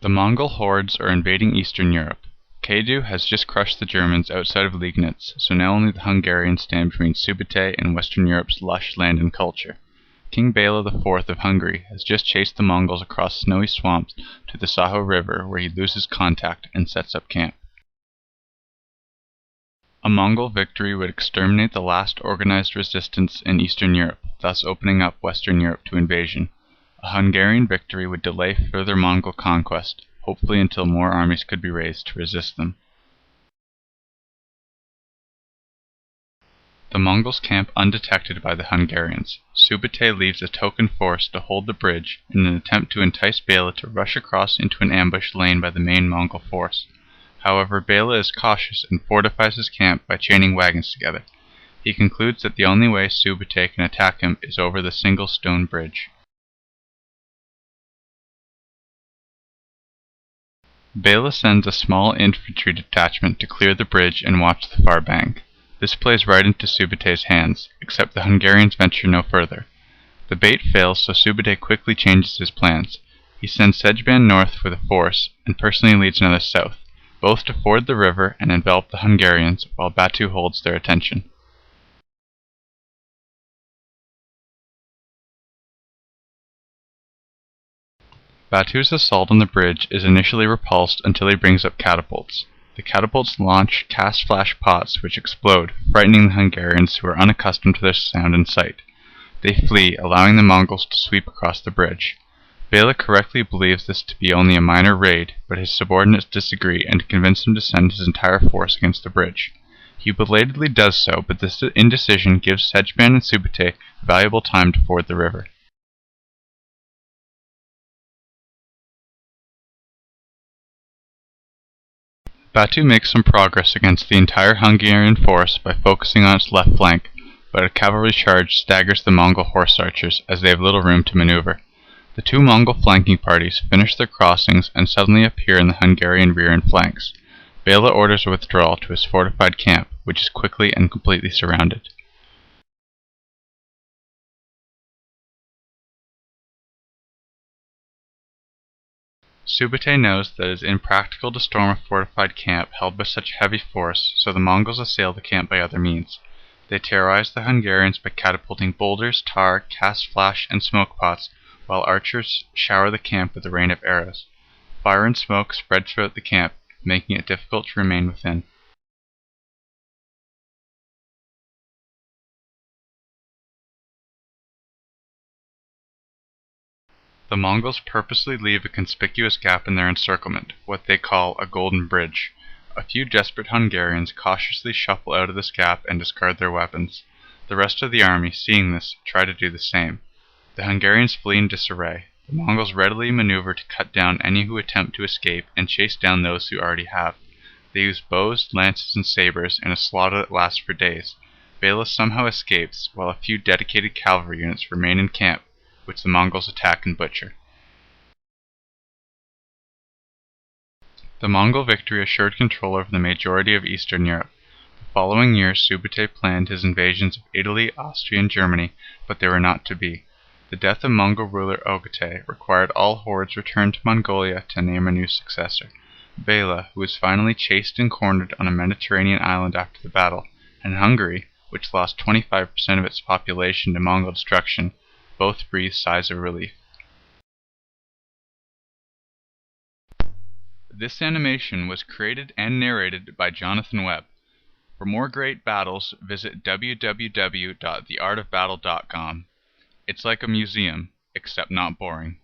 The Mongol hordes are invading Eastern Europe. Kadu has just crushed the Germans outside of Liegnitz, so now only the Hungarians stand between Subotai and Western Europe's lush land and culture. King Bela IV of Hungary has just chased the Mongols across snowy swamps to the Saho River, where he loses contact and sets up camp. A Mongol victory would exterminate the last organized resistance in Eastern Europe, thus opening up Western Europe to invasion. A Hungarian victory would delay further Mongol conquest, hopefully until more armies could be raised to resist them. The Mongols camp undetected by the Hungarians. Subotai leaves a token force to hold the bridge in an attempt to entice Bela to rush across into an ambush laid by the main Mongol force. However, Bela is cautious and fortifies his camp by chaining wagons together. He concludes that the only way Subotai can attack him is over the single stone bridge. Bela sends a small infantry detachment to clear the bridge and watch the far bank. This plays right into Subotai's hands, except the Hungarians venture no further. The bait fails, so Subotai quickly changes his plans. He sends Szegben north with a force, and personally leads another south, both to ford the river and envelop the Hungarians, while Batu holds their attention. Batu's assault on the bridge is initially repulsed until he brings up catapults. The catapults launch cast flash pots which explode, frightening the Hungarians, who are unaccustomed to their sound and sight. They flee, allowing the Mongols to sweep across the bridge. Bela correctly believes this to be only a minor raid, but his subordinates disagree and convince him to send his entire force against the bridge. He belatedly does so, but this indecision gives Szegben and Subotai valuable time to ford the river. Batu makes some progress against the entire Hungarian force by focusing on its left flank, but a cavalry charge staggers the Mongol horse archers as they have little room to maneuver. The two Mongol flanking parties finish their crossings and suddenly appear in the Hungarian rear and flanks. Bela orders a withdrawal to his fortified camp, which is quickly and completely surrounded. Subotai knows that it is impractical to storm a fortified camp held by such heavy force, so the Mongols assail the camp by other means. They terrorize the Hungarians by catapulting boulders, tar, cast flash, and smoke pots, while archers shower the camp with a rain of arrows. Fire and smoke spread throughout the camp, making it difficult to remain within. The Mongols purposely leave a conspicuous gap in their encirclement, what they call a golden bridge. A few desperate Hungarians cautiously shuffle out of this gap and discard their weapons. The rest of the army, seeing this, try to do the same. The Hungarians flee in disarray. The Mongols readily maneuver to cut down any who attempt to escape and chase down those who already have. They use bows, lances, and sabers in a slaughter that lasts for days. Bela somehow escapes, while a few dedicated cavalry units remain in camp, which the Mongols attack and butcher. The Mongol victory assured control over the majority of Eastern Europe. The following year Subotai planned his invasions of Italy, Austria, and Germany, but they were not to be. The death of Mongol ruler Ogotai required all hordes return to Mongolia to name a new successor. Bela, who was finally chased and cornered on a Mediterranean island after the battle, and Hungary, which lost 25% of its population to Mongol destruction, both breathed sighs of relief. This animation was created and narrated by Jonathan Webb. For more great battles, visit www.theartofbattle.com. It's like a museum, except not boring.